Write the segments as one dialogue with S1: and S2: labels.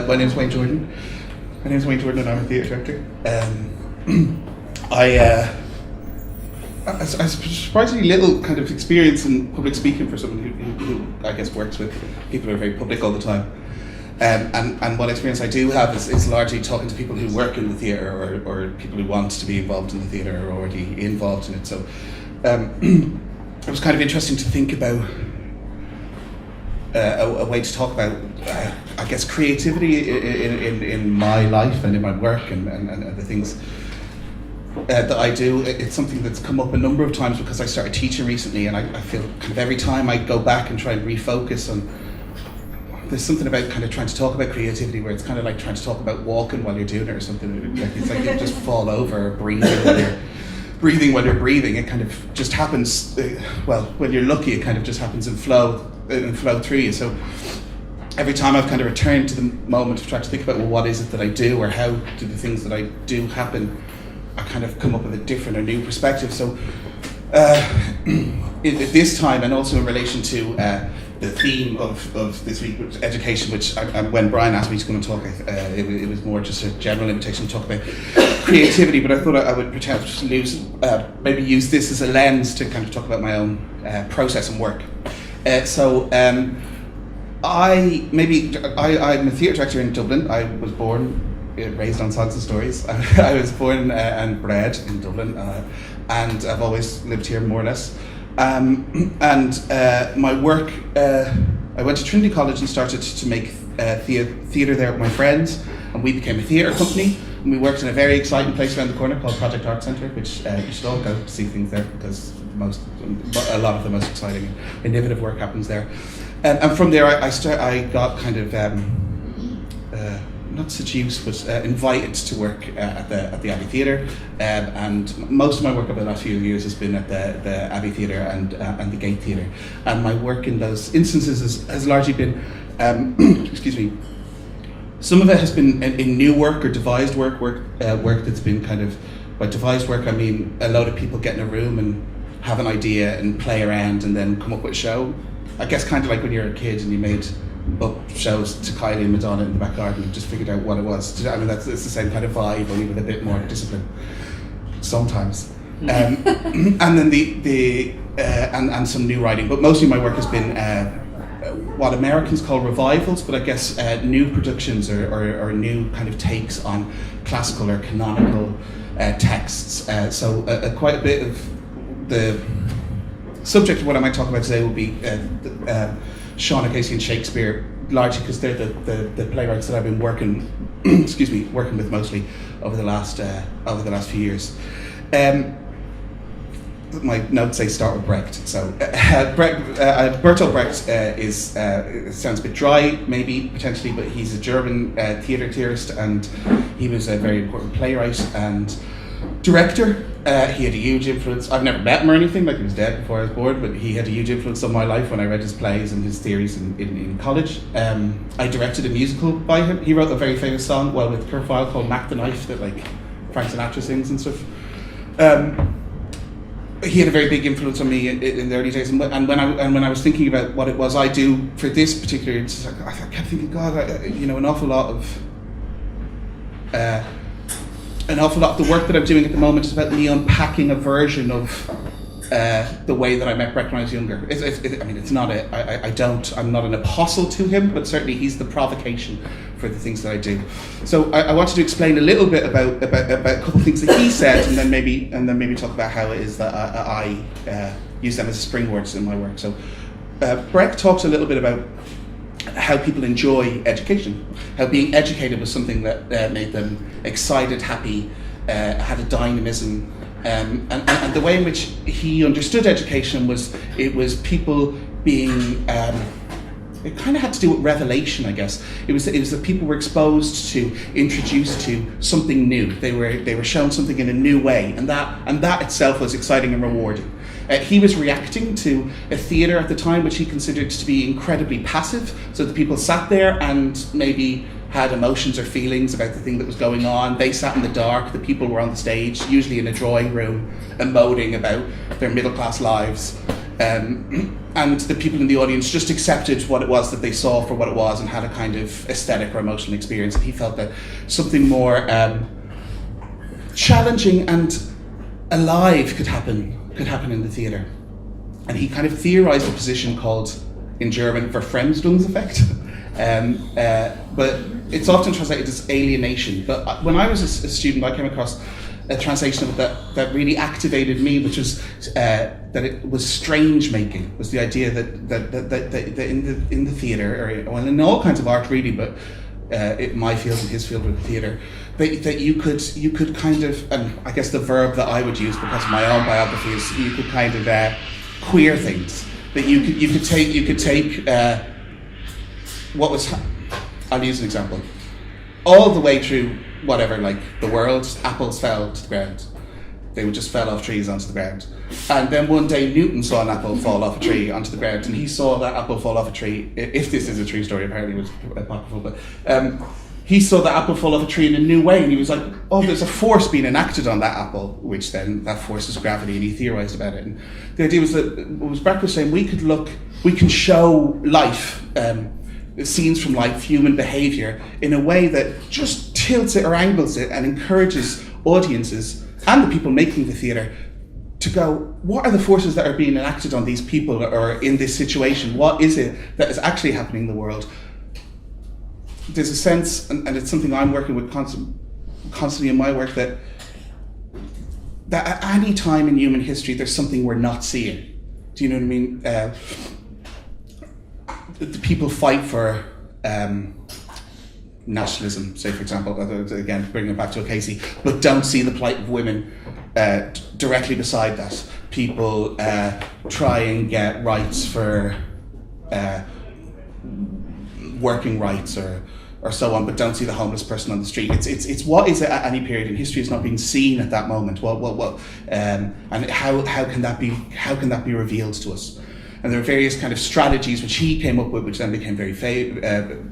S1: My name's Wayne Jordan. And I'm a theatre director. I surprisingly little kind of experience in public speaking for someone who I guess works with people who are very public all the time. And what experience I do have is largely talking to people who work in the theatre or people who want to be involved in the theatre or already involved in it. So it was kind of interesting to think about a way to talk about, I guess, creativity in my life and in my work and the things that I do. It's something that's come up a number of times because I started teaching recently, and I feel kind of every time I go back and try and refocus on, there's something about kind of trying to talk about creativity where it's kind of like trying to talk about walking while you're doing it or something. It's like you just fall over or breathing while you're breathing. It kind of just happens, well, when you're lucky, it kind of just happens and flow through you. So every time I've kind of returned to the moment of trying to think about, well, what is it that I do, or how do the things that I do happen, I kind of come up with a different or new perspective. So this time, and also in relation to the theme of this week, which education, which when Brian asked me to come and talk, it was more just a general invitation to talk about creativity, but I thought I would maybe use this as a lens to kind of talk about my own process and work. I'm a theatre director in Dublin. I was raised on songs and stories. I was born and bred in Dublin, and I've always lived here more or less. My work, I went to Trinity College and started to make theatre there with my friends, and we became a theatre company. And we worked in a very exciting place around the corner called Project Art Centre, which you should all go see things there because a lot of the most exciting, innovative work happens there. And from there, I got kind of not seduced, but invited to work at the Abbey Theatre, and most of my work over the last few years has been at the Abbey Theatre and the Gate Theatre. And my work in those instances has largely been, excuse me. Some of it has been in new work or devised work that's been kind of, by devised work I mean a load of people get in a room and have an idea and play around and then come up with a show. I guess kind of like when you're a kid and you made up shows to Kylie and Madonna in the back garden and just figured out what it was. I mean, it's the same kind of vibe, only with a bit more discipline sometimes. And then and some new writing, but mostly my work has been what Americans call revivals, but I guess new productions or new kind of takes on classical or canonical texts. So quite a bit of the subject of what I might talk about today will be Sean O'Casey and Shakespeare, largely because they're the playwrights that I've been working with mostly over the last few years. My notes say start with Brecht. So Bertolt Brecht it sounds a bit dry, maybe potentially, but he's a German theatre theorist, and he was a very important playwright and director. He had a huge influence. I've never met him or anything, like he was dead before I was born, but he had a huge influence on my life when I read his plays and his theories in college. I directed a musical by him. He wrote a very famous song, with Kurt Weill, called Mac the Knife, that like Frank Sinatra sings and stuff. He had a very big influence on me in the early days, and when I was thinking about what it was I do for this particular, it's like, I kept thinking, God, an awful lot of the work that I'm doing at the moment is about me unpacking a version of the way that I met Brecht when I was younger. I'm not an apostle to him, but certainly he's the provocation for the things that I do. So I wanted to explain a little bit about a couple of things that he said, and then maybe talk about how it is that I use them as springboards in my work. So Brecht talks a little bit about how people enjoy education, how being educated was something that made them excited, happy, had a dynamism, and the way in which he understood education was people being it kind of had to do with revelation, I guess. It was that people were exposed to, introduced to something new. They were shown something in a new way, and that itself was exciting and rewarding. He was reacting to a theatre at the time which he considered to be incredibly passive, so the people sat there and maybe had emotions or feelings about the thing that was going on. They sat in the dark, the people were on the stage, usually in a drawing room, emoting about their middle class lives. And the people in the audience just accepted what it was that they saw for what it was and had a kind of aesthetic or emotional experience. And he felt that something more challenging and alive could happen in the theatre. And he kind of theorised a position called, in German, Verfremdungseffekt. But it's often translated as alienation. But when I was a student, I came across a translation of it that really activated me, which was that it was strange making. Was the idea that in the theatre, or well, in all kinds of art really, but my field and his field with the theatre, that you could kind of, and I guess the verb that I would use because of my own biography is you could kind of queer things. That you could take what was, I'll use an example, all the way through whatever, like the world, apples fell to the ground. They would just fell off trees onto the ground. And then one day Newton saw an apple fall off a tree onto the ground, and he saw that apple fall off a tree, if this is a true story, apparently it was apocryphal, but he saw the apple fall off a tree in a new way, and he was like, oh, there's a force being enacted on that apple, which then, that force is gravity, and he theorised about it. And the idea was that, what was Brecht was saying, we can show life, scenes from life, human behaviour, in a way that just tilts it or angles it and encourages audiences and the people making the theatre to go, what are the forces that are being enacted on these people or in this situation? What is it that is actually happening in the world? There's a sense, and it's something I'm working with constantly in my work, that at any time in human history there's something we're not seeing. Do you know what I mean? The people fight for nationalism, say for example, again bringing it back to O'Casey, but don't see the plight of women directly beside that. People try and get rights for working rights or so on, but don't see the homeless person on the street. It's what is at any period in history is not being seen at that moment. And how can that be revealed to us? And there are various kind of strategies which he came up with, which then became very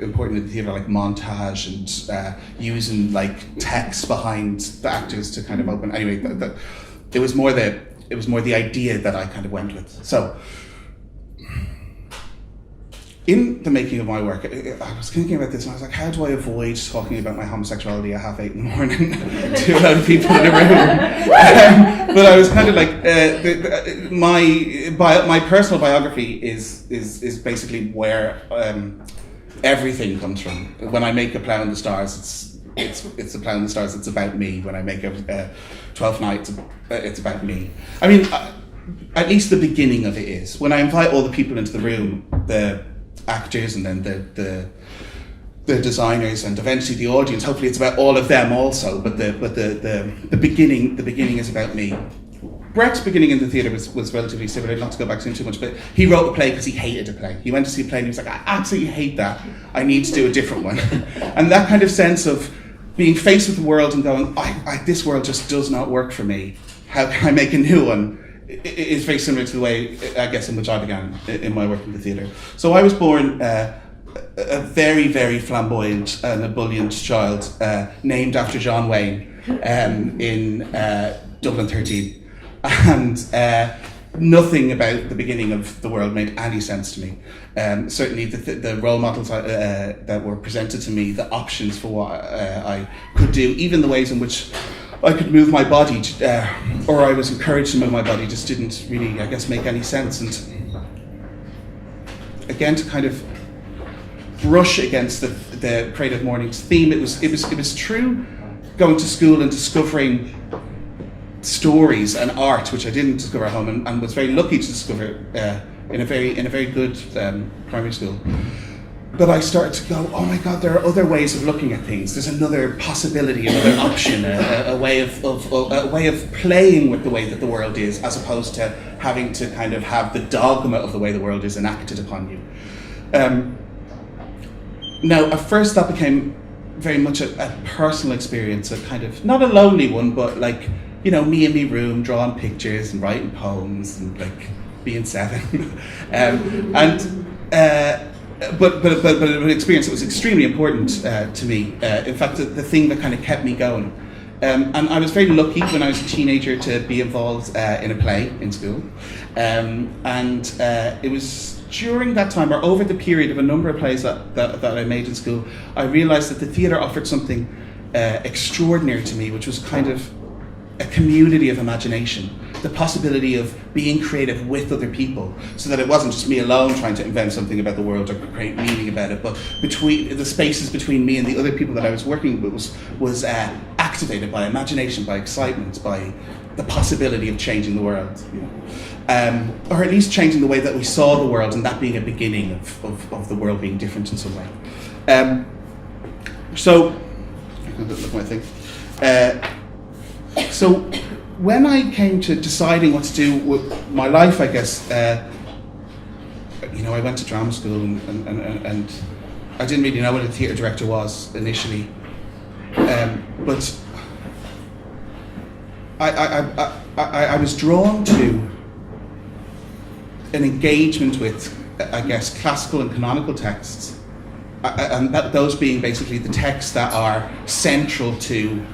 S1: important in the theatre, like montage and using like text behind the actors to kind of open. Anyway, it was more the idea that I kind of went with. So, in the making of my work, I was thinking about this and I was like, how do I avoid talking about my homosexuality at 8:30 in the morning to a lot of people in a room? But I was kind of like, my personal biography is basically where everything comes from. When I make A Plough in the Stars, it's A Plough in the Stars, it's about me. When I make Twelfth Night, it's about me. I mean, at least the beginning of it is. When I invite all the people into the room, the actors and then the designers and eventually the audience, hopefully it's about all of them also, but the beginning is about me. Brecht's beginning in the theatre was relatively similar, not to go back to him too much, but he wrote a play because he hated a play. He went to see a play and he was like, I absolutely hate that, I need to do a different one. And that kind of sense of being faced with the world and going, this world just does not work for me, how can I make a new one? Is very similar to the way, I guess, in which I began in my work in the theatre. So I was born a very, very flamboyant and ebullient child named after John Wayne in Dublin 13. And nothing about the beginning of the world made any sense to me. Certainly the role models that were presented to me, the options for what I could do, even the ways in which I could move my body, or I was encouraged to move my body, just didn't really, I guess, make any sense. And again, to kind of brush against the Creative Mornings theme, it was true going to school and discovering stories and art, which I didn't discover at home, and was very lucky to discover in a very good primary school. But I started to go, oh my God, there are other ways of looking at things. There's another possibility, another option, a way of playing with the way that the world is, as opposed to having to kind of have the dogma of the way the world is enacted upon you. Now, at first that became very much a personal experience, a kind of, not a lonely one, but like, you know, me in my room, drawing pictures and writing poems and like being 7. But an experience that was extremely important to me. In fact, the thing that kind of kept me going. And I was very lucky when I was a teenager to be involved in a play in school. It was during that time, or over the period of a number of plays that I made in school, I realised that the theatre offered something extraordinary to me, which was kind of a community of imagination, the possibility of being creative with other people, so that it wasn't just me alone trying to invent something about the world or create meaning about it, but between the spaces between me and the other people that I was working with was activated by imagination, by excitement, by the possibility of changing the world, you know. Or at least changing the way that we saw the world, and that being a beginning of the world being different in some way. So, look at my thing. So when I came to deciding what to do with my life, I guess, you know, I went to drama school and I didn't really know what a theatre director was initially, but I was drawn to an engagement with, I guess, classical and canonical texts, and those being basically the texts that are central to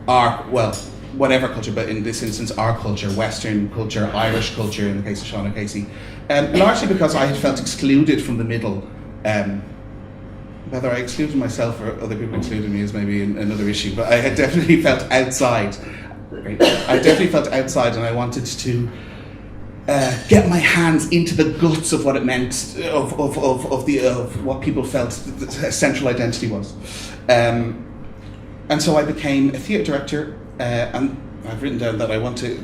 S1: our, well, whatever culture, but in this instance, our culture, Western culture, Irish culture, in the case of Sean O'Casey, largely because I had felt excluded from the middle. Whether I excluded myself or other people excluded me is maybe another issue, but I had definitely felt outside. I definitely felt outside, and I wanted to get my hands into the guts of what it meant, of what people felt the central identity was. And so I became a theatre director, and I've written down that I want to,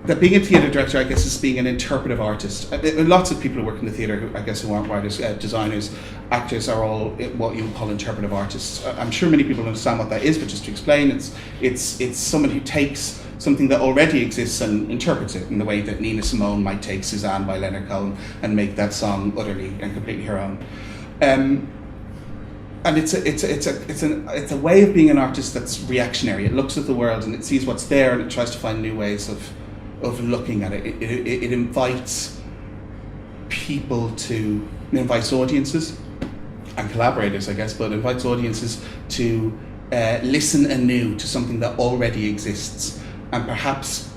S1: that being a theatre director, I guess, is being an interpretive artist. Lots of people who work in the theatre, I guess, who aren't writers, designers, actors, are all what you would call interpretive artists. I'm sure many people understand what that is, but just to explain, it's someone who takes something that already exists and interprets it in the way that Nina Simone might take Suzanne by Leonard Cohen and make that song utterly and completely her own. And it's a way of being an artist that's reactionary. It looks at the world and it sees what's there and it tries to find new ways of looking at it. It invites people to, it invites audiences and collaborators, I guess, but it invites audiences to listen anew to something that already exists and perhaps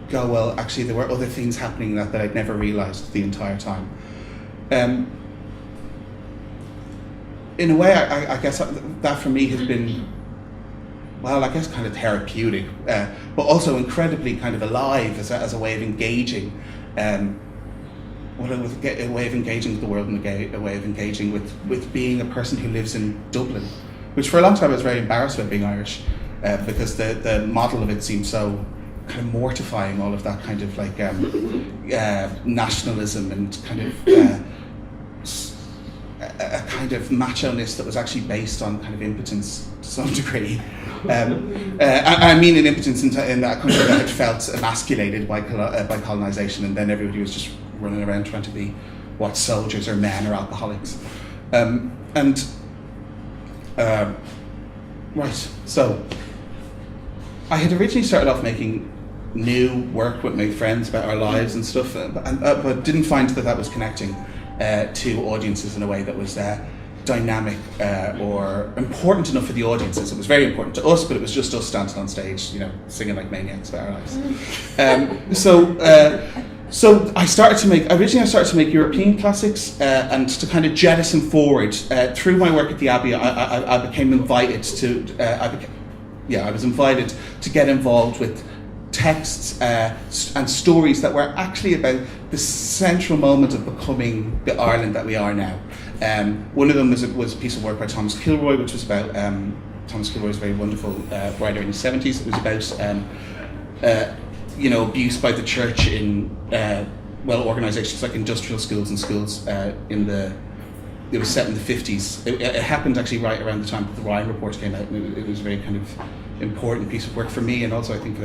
S1: go, well, actually there were other things happening that I'd never realised the entire time. In a way, I guess that for me has been, well, I guess kind of therapeutic, but also incredibly kind of alive as a way of engaging, a way of engaging with the world and a way of engaging with being a person who lives in Dublin, which for a long time I was very embarrassed about being Irish, because the model of it seemed so kind of mortifying, all of that kind of like nationalism and kind of a kind of macho-ness that was actually based on kind of impotence to some degree. I mean an impotence in that country that had felt emasculated by colonisation, and then everybody was just running around trying to be what soldiers or men or alcoholics. Right, so I had originally started off making new work with my friends about our lives and stuff, but didn't find that was connecting to audiences in a way that was dynamic or important enough for the audiences. It was very important to us, but it was just us standing on stage, you know, singing like maniacs about our lives. So I started to make European classics, and to kind of jettison forward through my work at the Abbey. I became invited to. I was invited to get involved with texts and stories that were actually about the central moment of becoming the Ireland that we are now. One of them was a piece of work by Thomas Kilroy, which was about Thomas Kilroy's very wonderful writer in the 70s. It was about abuse by the church in organisations like industrial schools and schools it was set in the 50s. It happened actually right around the time that the Ryan Report came out, and it was a very kind of important piece of work for me, and also I think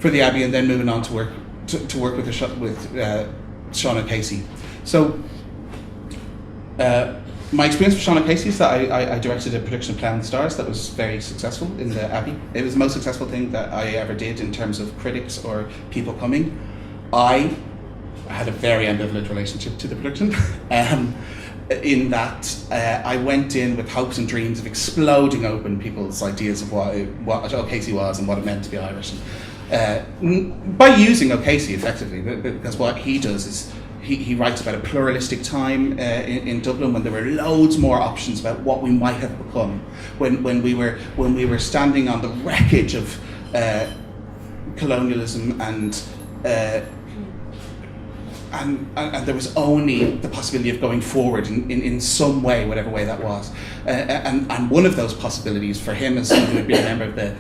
S1: for the Abbey, and then moving on to work with Sean O'Casey. So My experience with Sean O'Casey is that I directed a production of Clown and Stars that was very successful in the Abbey. It was the most successful thing that I ever did in terms of critics or people coming. I had a very ambivalent relationship to the production. In that I went in with hopes and dreams of exploding open people's ideas of what O'Casey was and what it meant to be Irish. By using O'Casey effectively, because what he does is he writes about a pluralistic time in Dublin when there were loads more options about what we might have become, when we were standing on the wreckage of colonialism and there was only the possibility of going forward in some way, whatever way that was. And one of those possibilities for him, as someone who had been a member of the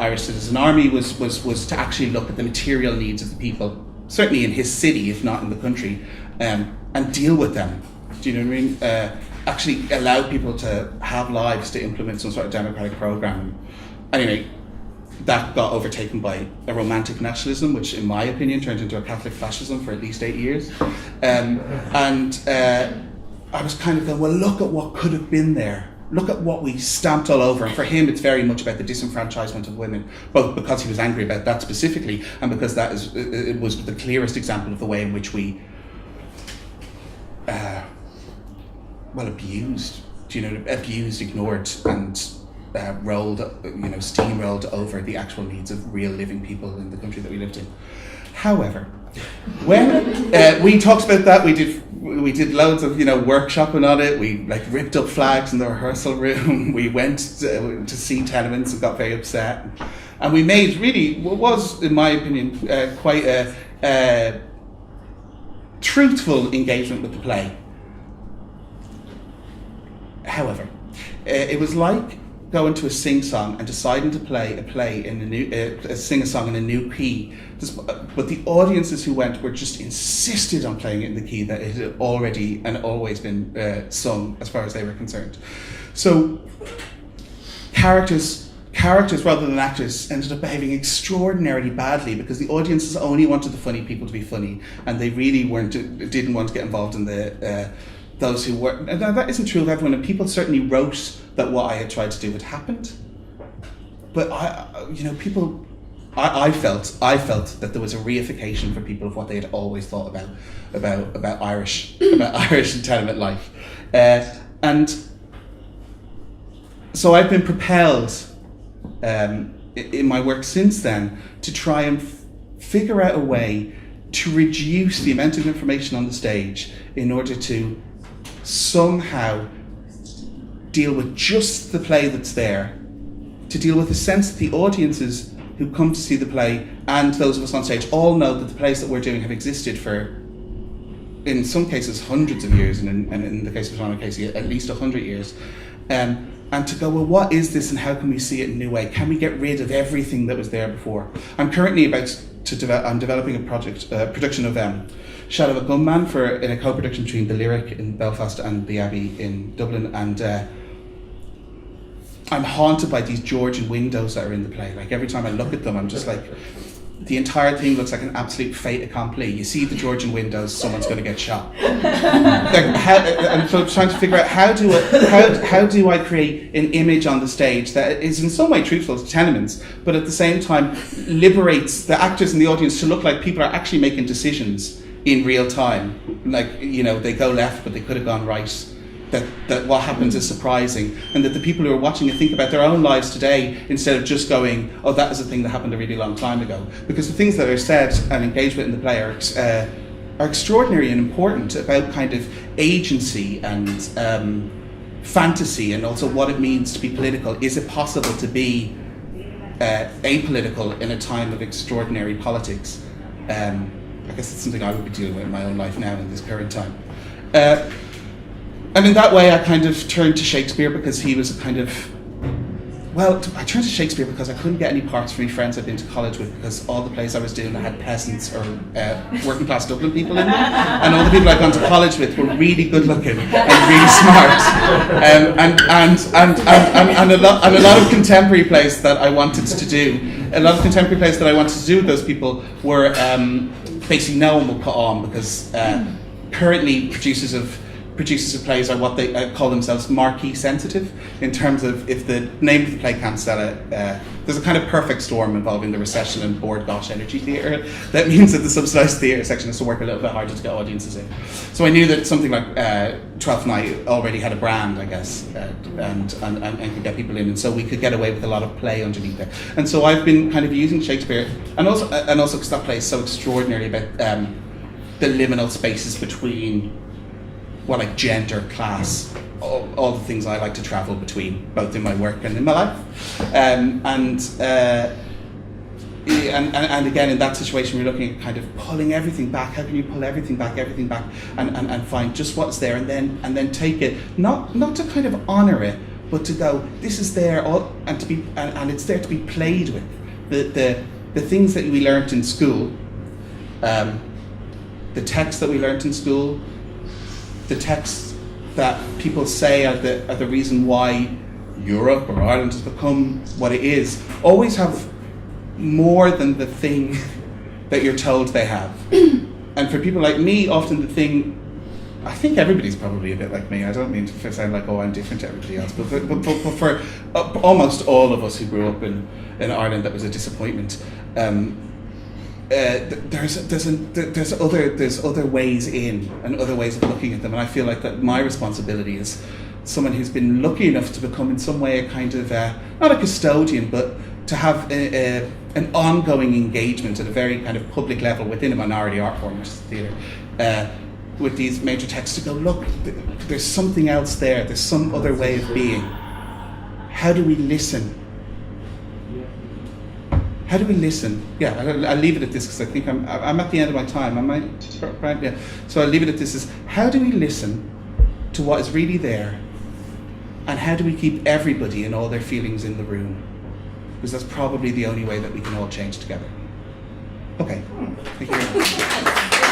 S1: Irish Citizen Army, was to actually look at the material needs of the people, certainly in his city, if not in the country, and deal with them. Do you know what I mean? Actually allow people to have lives, to implement some sort of democratic program. Anyway, that got overtaken by a romantic nationalism, which in my opinion turned into a Catholic fascism for at least 8 years. I was kind of going, well, look at what could have been there. Look at what we stamped all over. And for him, it's very much about the disenfranchisement of women, both because he was angry about that specifically, and because it was the clearest example of the way in which we, abused, ignored, and steamrolled over the actual needs of real living people in the country that we lived in. However, when we talked about that, we did loads of workshopping on it. We ripped up flags in the rehearsal room. We went to see tenements and got very upset, and we made really what was, in my opinion, quite a truthful engagement with the play. However, it was like going to a sing-song and deciding to play a play in a sing-a-song in a new key. But the audiences who went were just insisted on playing it in the key that it had already and always been sung, as far as they were concerned. So characters rather than actors ended up behaving extraordinarily badly because the audiences only wanted the funny people to be funny, and they really didn't want to get involved in those who were. And that isn't true of everyone, and people certainly wrote that what I had tried to do had happened. But I felt that there was a reification for people of what they had always thought about Irish and tenement life, and so I've been propelled in my work since then to try and figure out a way to reduce the amount of information on the stage in order to somehow deal with just the play that's there, to deal with the sense that the audiences who come to see the play and those of us on stage all know that the plays that we're doing have existed for, in some cases, hundreds of years, and in the case of Sean O'Casey, at least 100 years. And to go, well, what is this and how can we see it in a new way? Can we get rid of everything that was there before? I'm currently I'm developing a production of Shadow of a Gunman in a co-production between the Lyric in Belfast and the Abbey in Dublin, and I'm haunted by these Georgian windows that are in the play. Like every time I look at them, I'm just like, the entire thing looks like an absolute fait accompli. You see the Georgian windows, someone's going to get shot. And so I'm trying to figure out how do I create an image on the stage that is in some way truthful to tenements, but at the same time liberates the actors and the audience to look like people are actually making decisions in real time. Like, they go left, but they could have gone right. That what happens is surprising, and that the people who are watching it think about their own lives today instead of just going, oh, that is a thing that happened a really long time ago. Because the things that are said and engaged with in the play are extraordinary and important about kind of agency and fantasy, and also what it means to be political. Is it possible to be apolitical in a time of extraordinary politics? I guess it's something I would be dealing with in my own life now in this current time. And in that way, I kind of turned to Shakespeare because he was a kind of... Well, I turned to Shakespeare because I couldn't get any parts from my friends I'd been to college with, because all the plays I was doing had peasants or working class Dublin people in them, and all the people I'd gone to college with were really good looking and really smart, and a lot of contemporary plays that I wanted to do. A lot of contemporary plays that I wanted to do with those people were basically no one would put on, because currently producers of producers of plays are what they call themselves marquee sensitive, in terms of if the name of the play can't sell it, there's a kind of perfect storm involving the recession and bored gosh energy theatre. That means that the subsidised theatre section has to work a little bit harder to get audiences in. So I knew that something like Twelfth Night already had a brand, I guess, and could get people in, and so we could get away with a lot of play underneath it. And so I've been kind of using Shakespeare, and also because that play is so extraordinary about the liminal spaces between, well, like gender, class, all the things I like to travel between, both in my work and in my life. And again, in that situation, we're looking at kind of pulling everything back. How can you pull everything back, and find just what's there, and then take it, not to kind of honour it, but to go, this is there, and it's there to be played with. The things that we learnt in school, the texts that we learnt in school, the texts that people say are the reason why Europe or Ireland has become what it is, always have more than the thing that you're told they have. And for people like me, often the thing, I think everybody's probably a bit like me. I don't mean to sound like, oh, I'm different to everybody else, but for almost all of us who grew up in Ireland, that was a disappointment. There's other ways in, and other ways of looking at them, and I feel like that my responsibility is someone who's been lucky enough to become in some way a kind of not a custodian, but to have an ongoing engagement at a very kind of public level within a minority art form, which is theatre, with these major texts, to go, look, there's something else there. There's some other way of being. How do we listen? How do we listen? Yeah, I'll leave it at this, because I think I'm at the end of my time. Am I? Right? Yeah. So I'll leave it at this: is how do we listen to what is really there, and how do we keep everybody and all their feelings in the room? Because that's probably the only way that we can all change together. Okay. Thank you very much.